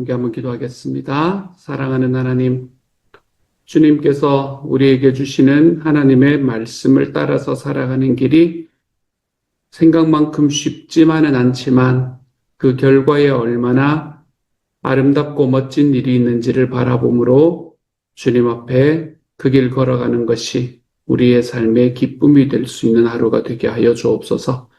함께 한번 기도하겠습니다. 사랑하는 하나님, 주님께서 우리에게 주시는 하나님의 말씀을 따라서 살아가는 길이 생각만큼 쉽지만은 않지만 그 결과에 얼마나 아름답고 멋진 일이 있는지를 바라보므로 주님 앞에 그 길 걸어가는 것이 우리의 삶의 기쁨이 될 수 있는 하루가 되게 하여 주옵소서.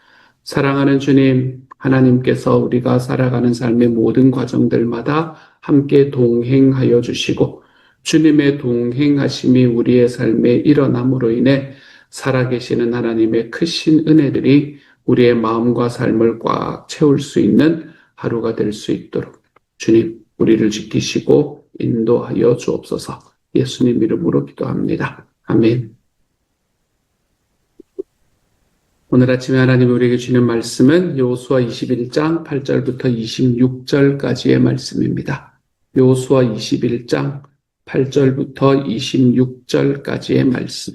사랑하는 주님, 하나님께서 우리가 살아가는 삶의 모든 과정들마다 함께 동행하여 주시고 주님의 동행하심이 우리의 삶에 일어남으로 인해 살아계시는 하나님의 크신 은혜들이 우리의 마음과 삶을 꽉 채울 수 있는 하루가 될 수 있도록 주님, 우리를 지키시고 인도하여 주옵소서. 예수님 이름으로 기도합니다. 아멘. 오늘 아침에 하나님이 우리에게 주는 말씀은 여호수아 21장 8절부터 26절까지의 말씀입니다. 여호수아 21장 8절부터 26절까지의 말씀.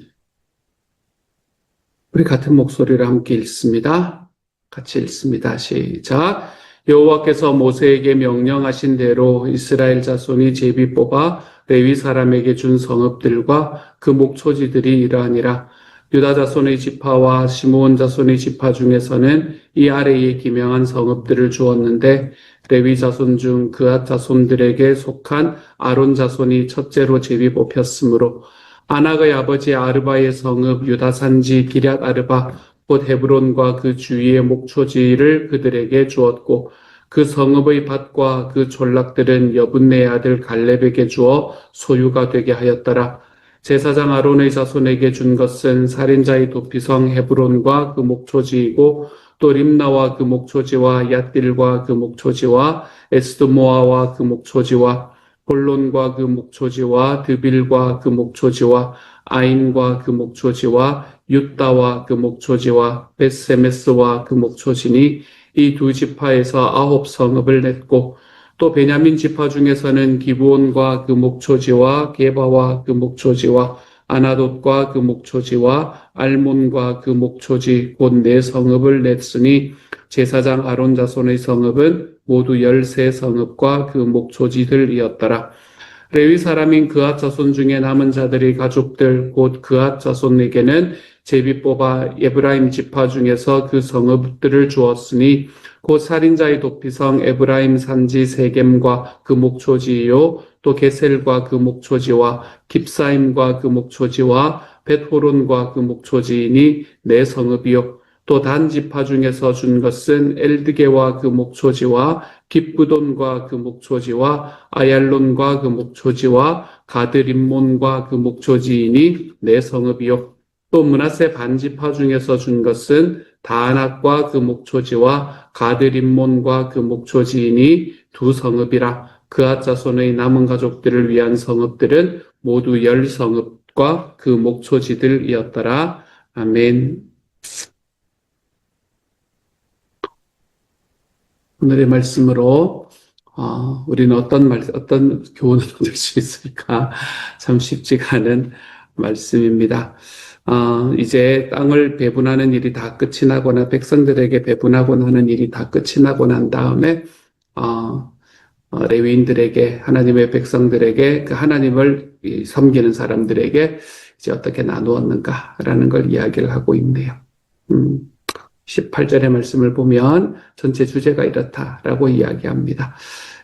우리 같은 목소리로 함께 읽습니다. 같이 읽습니다. 시작. 여호와께서 모세에게 명령하신 대로 이스라엘 자손이 제비 뽑아 레위 사람에게 준 성읍들과 그 목초지들이 이러하니라. 유다 자손의 지파와 시므온 자손의 지파 중에서는 이 아래에 기명한 성읍들을 주었는데 레위 자손 중 그앗 자손들에게 속한 아론 자손이 첫째로 제비 뽑혔으므로 아낙의 아버지 아르바의 성읍 유다 산지 기럇 아르바 곧 헤브론과 그 주위의 목초지를 그들에게 주었고 그 성읍의 밭과 그 졸락들은 여분네의 아들 갈렙에게 주어 소유가 되게 하였더라. 제사장 아론의 자손에게 준 것은 살인자의 도피성 헤브론과 그 목초지이고 또 림나와 그 목초지와 얏딜과 그 목초지와 에스드모아와 그 목초지와 hol론과 그 목초지와 드빌과 그 목초지와 아인과 그 목초지와 윳다와 그 목초지와 벳세메스와 그 목초지니 이 두 지파에서 9 성읍을 냈고 또 베냐민 지파 중에서는 기브온과 그 목초지와 게바와 그 목초지와 아나돗과 그 목초지와 알몬과 그 목초지 곧 4성읍을 냈으니 제사장 아론 자손의 성읍은 모두 13성읍과 그 목초지들이었더라. 레위 사람인 그앗 자손 중에 남은 자들의 가족들 곧 그앗 자손에게는 제비 뽑아 에브라임 지파 중에서 그 성읍들을 주었으니 곧 살인자의 도피성 에브라임 산지 세겜과 그 목초지요 또 게셀과 그 목초지와 깁사임과 그 목초지와 벳호론과 그 목초지이니 4성읍이요 또 단 지파 중에서 준 것은 엘드게와 그 목초지와 깁부돈과 그 목초지와 아얄론과 그 목초지와 가드림몬과 그 목초지이니 4성읍이요 또 므낫세 반지파 중에서 준 것은 다낙과 그 목초지와 가드림몬과 그 목초지이니 2성읍이라. 그앗 자손의 남은 가족들을 위한 성읍들은 모두 10성읍과 그 목초지들이었더라. 아멘. 오늘의 말씀으로 우리는 어떤 교훈을 얻을 수 있을까? 참 쉽지가 않은 말씀입니다. 이제 땅을 배분하는 일이 다 끝이 나거나 백성들에게 배분하고 하는 일이 다 끝이 나고 난 다음에 레위인들에게 하나님의 백성들에게 그 하나님을 섬기는 사람들에게 이제 어떻게 나누었는가라는 걸 이야기를 하고 있네요. 18절의 말씀을 보면 전체 주제가 이렇다라고 이야기합니다.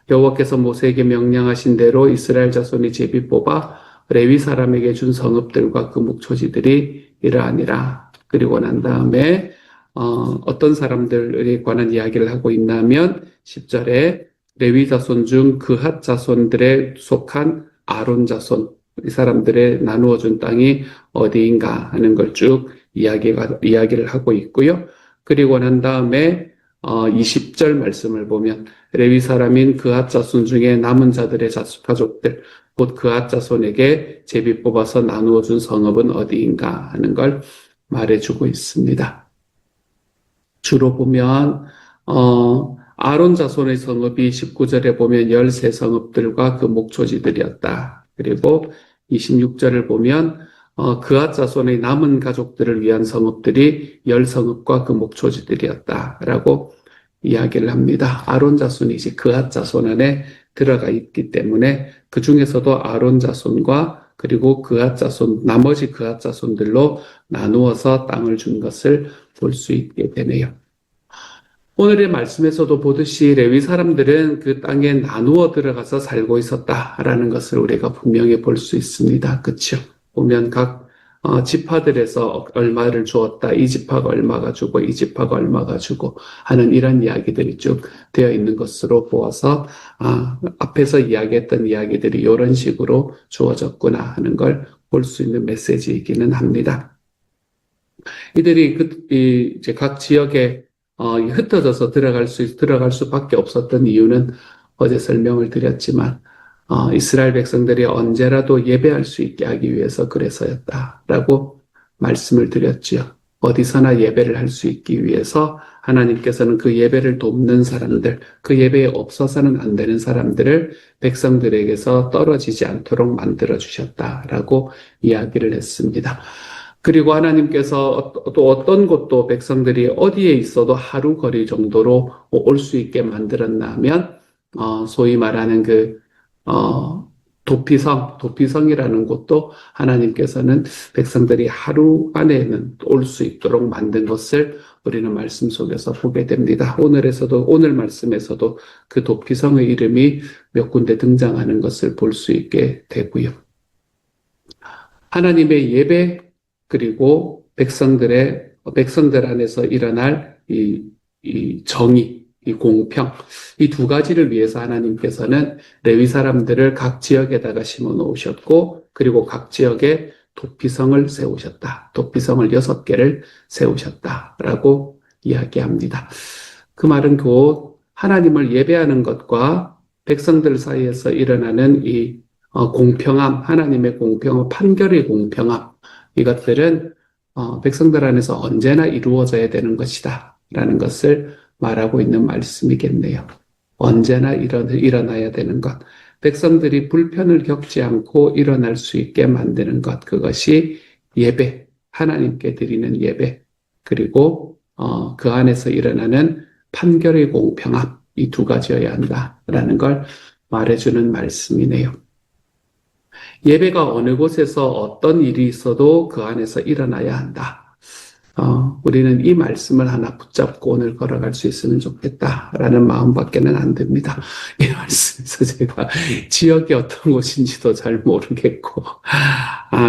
여호와께서 모세에게 명령하신 대로 이스라엘 자손이 제비 뽑아 레위 사람에게 준 성읍들과 그 목초지들이 이러하니라. 그리고 난 다음에 어떤 사람들에 관한 이야기를 하고 있냐면 10절에 레위 자손 중 그핫 자손들에 속한 아론 자손 이 사람들의 나누어 준 땅이 어디인가 하는 걸 쭉 이야기를 하고 있고요. 그리고 난 다음에 20절 말씀을 보면 레위 사람인 그앗 자손 중에 남은 자들의 가족들 곧 그앗 자손에게 제비 뽑아서 나누어 준 성읍은 어디인가 하는 걸 말해주고 있습니다. 주로 보면 아론 자손의 성읍이 19절에 보면 13성읍들과 그 목초지들이었다. 그리고 26절을 보면 그앗 자손의 남은 가족들을 위한 성읍들이 10성읍과 그 목초지들이었다라고 이야기를 합니다. 아론 자손이 이제 그앗 자손 안에 들어가 있기 때문에 그 중에서도 아론 자손과 그리고 그앗 자손, 나머지 그앗 자손들로 나누어서 땅을 준 것을 볼 수 있게 되네요. 오늘의 말씀에서도 보듯이 레위 사람들은 그 땅에 나누어 들어가서 살고 있었다라는 것을 우리가 분명히 볼 수 있습니다. 그렇죠? 보면 각 지파들에서 얼마를 주었다, 이 지파가 얼마가 주고 이 지파가 얼마가 주고 하는 이런 이야기들이 쭉 되어 있는 것으로 보아서 앞에서 이야기했던 이야기들이 이런 식으로 주어졌구나 하는 걸 볼 수 있는 메시지이기는 합니다. 이들이 이제 각 지역에 흩어져서 들어갈 수밖에 없었던 이유는 어제 설명을 드렸지만 이스라엘 백성들이 언제라도 예배할 수 있게 하기 위해서 그래서였다라고 말씀을 드렸지요. 어디서나 예배를 할 수 있기 위해서 하나님께서는 그 예배를 돕는 사람들, 그 예배에 없어서는 안 되는 사람들을 백성들에게서 떨어지지 않도록 만들어 주셨다라고 이야기를 했습니다. 그리고 하나님께서 또 어떤 곳도 백성들이 어디에 있어도 하루 거리 정도로 올 수 있게 만들었나 하면 소위 말하는 도피성이라는 곳도 하나님께서는 백성들이 하루 안에는 올 수 있도록 만든 것을 우리는 말씀 속에서 보게 됩니다. 오늘 말씀에서도 그 도피성의 이름이 몇 군데 등장하는 것을 볼 수 있게 되고요. 하나님의 예배, 그리고 백성들 안에서 일어날 이 정의, 이 공평, 이 두 가지를 위해서 하나님께서는 레위 사람들을 각 지역에다가 심어 놓으셨고, 그리고 각 지역에 도피성을 세우셨다. 도피성을 6개를 세우셨다라고 이야기합니다. 그 말은 곧 하나님을 예배하는 것과 백성들 사이에서 일어나는 이 공평함, 하나님의 공평함, 판결의 공평함, 이것들은 백성들 안에서 언제나 이루어져야 되는 것이다 라는 것을 말하고 있는 말씀이겠네요. 언제나 일어나야 되는 것, 백성들이 불편을 겪지 않고 일어날 수 있게 만드는 것, 그것이 예배, 하나님께 드리는 예배, 그리고 그 안에서 일어나는 판결의 공평함, 이 두 가지여야 한다라는 걸 말해주는 말씀이네요. 예배가 어느 곳에서 어떤 일이 있어도 그 안에서 일어나야 한다. 우리는 이 말씀을 하나 붙잡고 오늘 걸어갈 수 있으면 좋겠다라는 마음밖에는 안 듭니다. 이 말씀에서 제가 지역이 어떤 곳인지도 잘 모르겠고,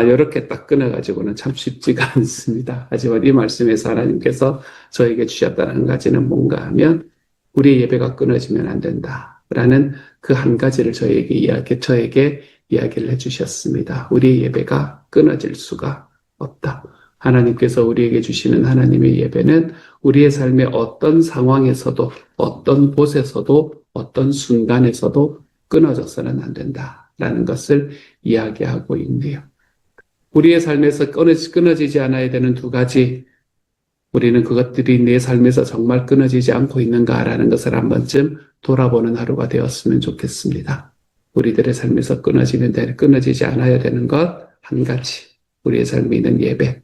이렇게 딱 끊어가지고는 참 쉽지가 않습니다. 하지만 이 말씀에서 하나님께서 저에게 주셨다는 한 가지는 뭔가 하면, 우리의 예배가 끊어지면 안 된다라는 그 한 가지를 저에게 이야기를 해주셨습니다. 우리의 예배가 끊어질 수가 없다. 하나님께서 우리에게 주시는 하나님의 예배는 우리의 삶의 어떤 상황에서도, 어떤 곳에서도, 어떤 순간에서도 끊어져서는 안 된다라는 것을 이야기하고 있네요. 우리의 삶에서 끊어지지 않아야 되는 두 가지, 우리는 그것들이 내 삶에서 정말 끊어지지 않고 있는가라는 것을 한 번쯤 돌아보는 하루가 되었으면 좋겠습니다. 우리들의 삶에서 끊어지지 않아야 되는 것 한 가지, 우리의 삶에 있는 예배.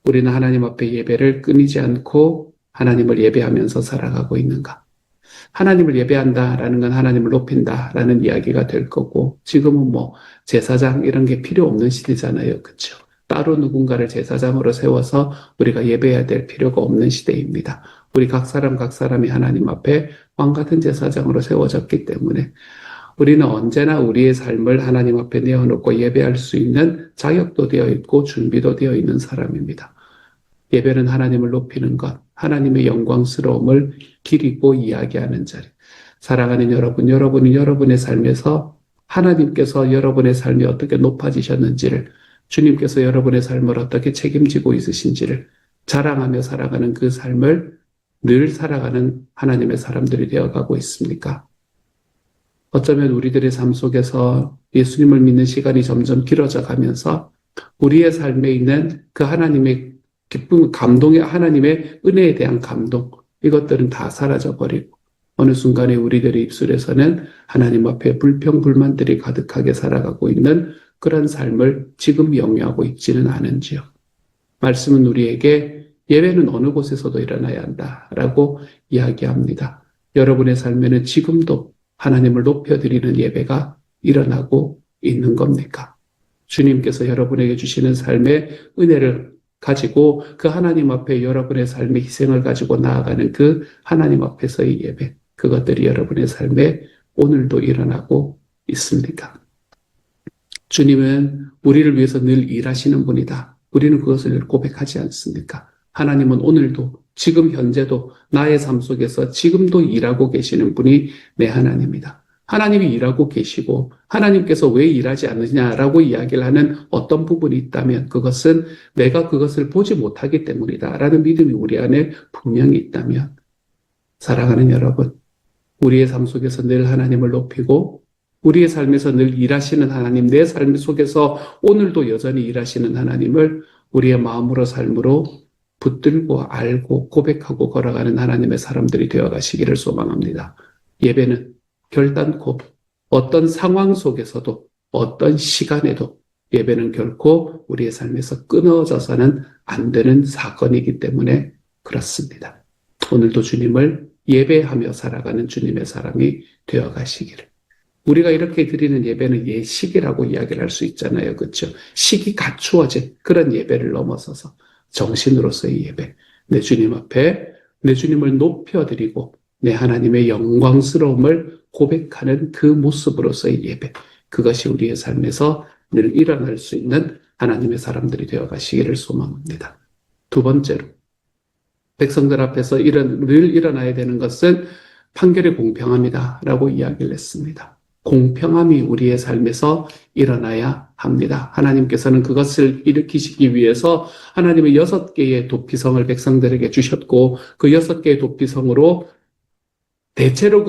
우리는 하나님 앞에 예배를 끊이지 않고 하나님을 예배하면서 살아가고 있는가? 하나님을 예배한다라는 건 하나님을 높인다라는 이야기가 될 거고, 지금은 제사장 이런 게 필요 없는 시대잖아요. 그렇죠? 따로 누군가를 제사장으로 세워서 우리가 예배해야 될 필요가 없는 시대입니다. 우리 각 사람이 하나님 앞에 왕 같은 제사장으로 세워졌기 때문에 우리는 언제나 우리의 삶을 하나님 앞에 내어놓고 예배할 수 있는 자격도 되어 있고 준비도 되어 있는 사람입니다. 예배는 하나님을 높이는 것, 하나님의 영광스러움을 기리고 이야기하는 자리. 사랑하는 여러분이 여러분의 삶에서 하나님께서 여러분의 삶이 어떻게 높아지셨는지를, 주님께서 여러분의 삶을 어떻게 책임지고 있으신지를 자랑하며 살아가는 그 삶을 늘 살아가는 하나님의 사람들이 되어가고 있습니까? 어쩌면 우리들의 삶 속에서 예수님을 믿는 시간이 점점 길어져 가면서 우리의 삶에 있는 그 하나님의 기쁨, 하나님의 은혜에 대한 감동, 이것들은 다 사라져버리고 어느 순간에 우리들의 입술에서는 하나님 앞에 불평불만들이 가득하게 살아가고 있는 그런 삶을 지금 영위하고 있지는 않은지요. 말씀은 우리에게 예배는 어느 곳에서도 일어나야 한다라고 이야기합니다. 여러분의 삶에는 지금도 하나님을 높여드리는 예배가 일어나고 있는 겁니까? 주님께서 여러분에게 주시는 삶의 은혜를 가지고 그 하나님 앞에 여러분의 삶의 희생을 가지고 나아가는 그 하나님 앞에서의 예배, 그것들이 여러분의 삶에 오늘도 일어나고 있습니까? 주님은 우리를 위해서 늘 일하시는 분이다. 우리는 그것을 늘 고백하지 않습니까? 하나님은 오늘도 지금 현재도 나의 삶 속에서 지금도 일하고 계시는 분이 내 하나님이다. 하나님이 일하고 계시고 하나님께서 왜 일하지 않느냐라고 이야기를 하는 어떤 부분이 있다면 그것은 내가 그것을 보지 못하기 때문이다라는 믿음이 우리 안에 분명히 있다면 사랑하는 여러분, 우리의 삶 속에서 늘 하나님을 높이고 우리의 삶에서 늘 일하시는 하나님, 내 삶 속에서 오늘도 여전히 일하시는 하나님을 우리의 마음으로 삶으로 붙들고 알고 고백하고 걸어가는 하나님의 사람들이 되어가시기를 소망합니다. 예배는 결단코 어떤 상황 속에서도 어떤 시간에도 예배는 결코 우리의 삶에서 끊어져서는 안 되는 사건이기 때문에 그렇습니다. 오늘도 주님을 예배하며 살아가는 주님의 사람이 되어가시기를. 우리가 이렇게 드리는 예배는 예식이라고 이야기를 할 수 있잖아요. 그렇죠? 식이 갖추어진 그런 예배를 넘어서서 정신으로서의 예배, 내 주님 앞에 내 주님을 높여드리고 내 하나님의 영광스러움을 고백하는 그 모습으로서의 예배, 그것이 우리의 삶에서 늘 일어날 수 있는 하나님의 사람들이 되어가시기를 소망합니다. 두 번째로 백성들 앞에서 늘 일어나야 되는 것은 판결의 공평함이다라고 이야기를 했습니다. 공평함이 우리의 삶에서 일어나야 합니다. 하나님께서는 그것을 일으키시기 위해서 하나님의 6개의 도피성을 백성들에게 주셨고 그 6개의 도피성으로 대체로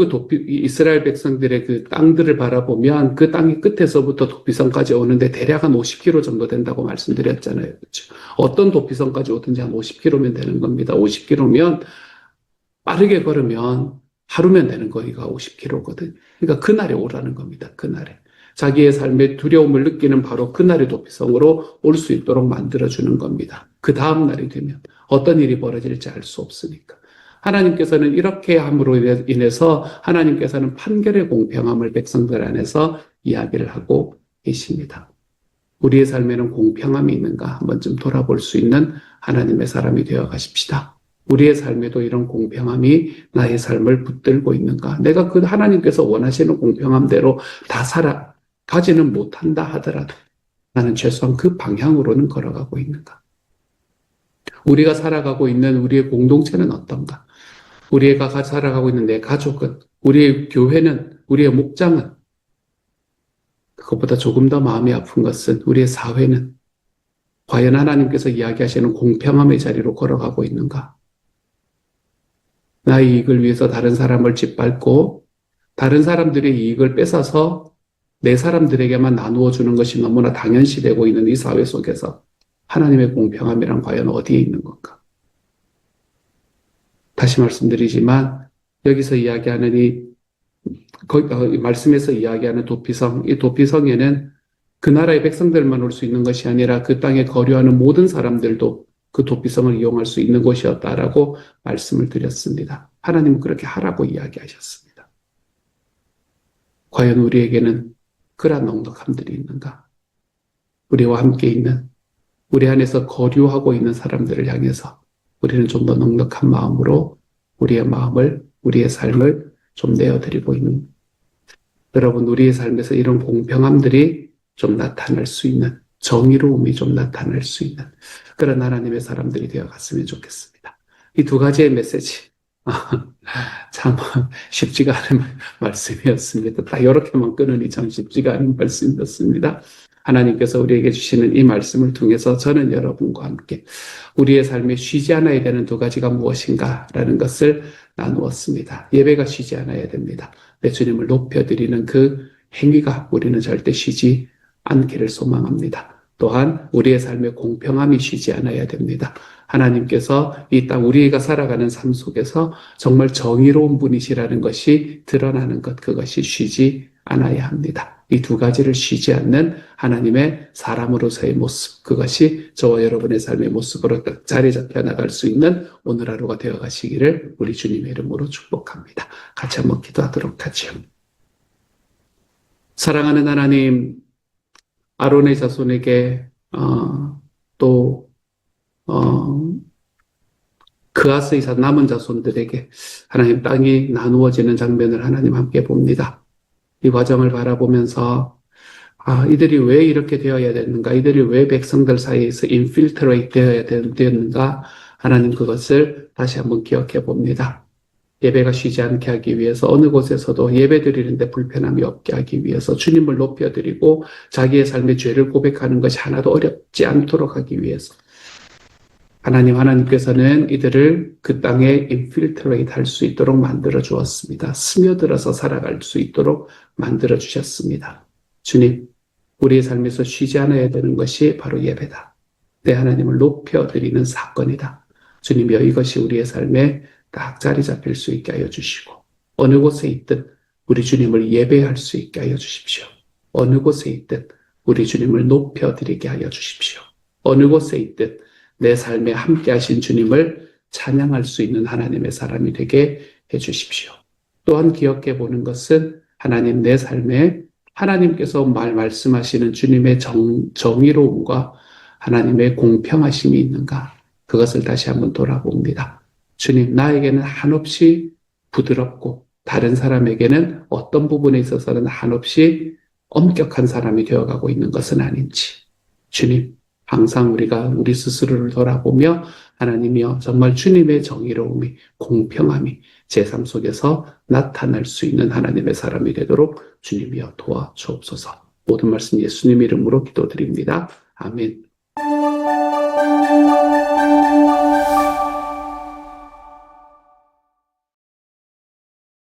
이스라엘 백성들의 그 땅들을 바라보면 그 땅의 끝에서부터 도피성까지 오는데 대략 한 50km 정도 된다고 말씀드렸잖아요. 그렇죠? 어떤 도피성까지 오든지 한 50km면 되는 겁니다. 50km면 빠르게 걸으면 하루면 되는 거리가 50km거든. 그러니까 그날에 오라는 겁니다. 그날에. 자기의 삶의 두려움을 느끼는 바로 그날의 도피성으로 올 수 있도록 만들어주는 겁니다. 그 다음 날이 되면 어떤 일이 벌어질지 알 수 없으니까. 하나님께서는 이렇게 함으로 인해서 하나님께서는 판결의 공평함을 백성들 안에서 이야기를 하고 계십니다. 우리의 삶에는 공평함이 있는가 한번 좀 돌아볼 수 있는 하나님의 사람이 되어 가십시다. 우리의 삶에도 이런 공평함이 나의 삶을 붙들고 있는가? 내가 그 하나님께서 원하시는 공평함대로 다 가지는 못한다 하더라도 나는 최소한 그 방향으로는 걸어가고 있는가? 우리가 살아가고 있는 우리의 공동체는 어떤가? 우리가 살아가고 있는 내 가족은, 우리의 교회는, 우리의 목장은, 그것보다 조금 더 마음이 아픈 것은 우리의 사회는 과연 하나님께서 이야기하시는 공평함의 자리로 걸어가고 있는가? 나의 이익을 위해서 다른 사람을 짓밟고 다른 사람들의 이익을 뺏어서 내 사람들에게만 나누어 주는 것이 너무나 당연시되고 있는 이 사회 속에서 하나님의 공평함이란 과연 어디에 있는 건가? 다시 말씀드리지만 여기서 이야기하는 말씀에서 이야기하는 도피성, 이 도피성에는 그 나라의 백성들만 올 수 있는 것이 아니라 그 땅에 거류하는 모든 사람들도 그 도피성을 이용할 수 있는 곳이었다라고 말씀을 드렸습니다. 하나님은 그렇게 하라고 이야기하셨습니다. 과연 우리에게는 그러한 넉넉함들이 있는가? 우리와 함께 있는, 우리 안에서 거류하고 있는 사람들을 향해서 우리는 좀 더 넉넉한 마음으로 우리의 마음을, 우리의 삶을 좀 내어드리고 있는, 여러분, 우리의 삶에서 이런 공평함들이 좀 나타날 수 있는, 정의로움이 좀 나타날 수 있는 그런 하나님의 사람들이 되어갔으면 좋겠습니다. 이 두 가지의 메시지, 참 쉽지가 않은 말씀이었습니다. 딱 이렇게만 끊으니 참 쉽지가 않은 말씀이었습니다. 하나님께서 우리에게 주시는 이 말씀을 통해서 저는 여러분과 함께 우리의 삶에 쉬지 않아야 되는 두 가지가 무엇인가라는 것을 나누었습니다. 예배가 쉬지 않아야 됩니다. 내 주님을 높여드리는 그 행위가 우리는 절대 쉬지 않기를 소망합니다. 또한 우리의 삶의 공평함이 쉬지 않아야 됩니다. 하나님께서 이 땅 우리가 살아가는 삶 속에서 정말 정의로운 분이시라는 것이 드러나는 것, 그것이 쉬지 않아야 합니다. 이 두 가지를 쉬지 않는 하나님의 사람으로서의 모습, 그것이 저와 여러분의 삶의 모습으로 자리 잡혀 나갈 수 있는 오늘 하루가 되어 가시기를 우리 주님의 이름으로 축복합니다. 같이 한번 기도하도록 하죠. 사랑하는 하나님, 아론의 자손에게 또 그아스의 남은 자손들에게 하나님 땅이 나누어지는 장면을 하나님 함께 봅니다. 이 과정을 바라보면서 이들이 왜 이렇게 되어야 되는가? 이들이 왜 백성들 사이에서 인필트레이트 되어야 되는가? 하나님 그것을 다시 한번 기억해 봅니다. 예배가 쉬지 않게 하기 위해서 어느 곳에서도 예배 드리는데 불편함이 없게 하기 위해서 주님을 높여드리고 자기의 삶의 죄를 고백하는 것이 하나도 어렵지 않도록 하기 위해서 하나님께서는 이들을 그 땅에 인필트레이트 할 수 있도록 만들어 주었습니다. 스며들어서 살아갈 수 있도록 만들어 주셨습니다. 주님, 우리의 삶에서 쉬지 않아야 되는 것이 바로 예배다. 내 하나님을 높여드리는 사건이다. 주님이여 이것이 우리의 삶에 딱 자리 잡힐 수 있게 하여 주시고 어느 곳에 있든 우리 주님을 예배할 수 있게 하여 주십시오. 어느 곳에 있든 우리 주님을 높여드리게 하여 주십시오. 어느 곳에 있든 내 삶에 함께 하신 주님을 찬양할 수 있는 하나님의 사람이 되게 해주십시오. 또한 기억해 보는 것은 하나님 내 삶에 하나님께서 말씀하시는 주님의 정의로움과 하나님의 공평하심이 있는가? 그것을 다시 한번 돌아봅니다. 주님, 나에게는 한없이 부드럽고 다른 사람에게는 어떤 부분에 있어서는 한없이 엄격한 사람이 되어가고 있는 것은 아닌지. 주님, 항상 우리가 우리 스스로를 돌아보며 하나님이여 정말 주님의 정의로움이 공평함이 제 삶 속에서 나타날 수 있는 하나님의 사람이 되도록 주님이여 도와주옵소서. 모든 말씀 예수님 이름으로 기도드립니다. 아멘.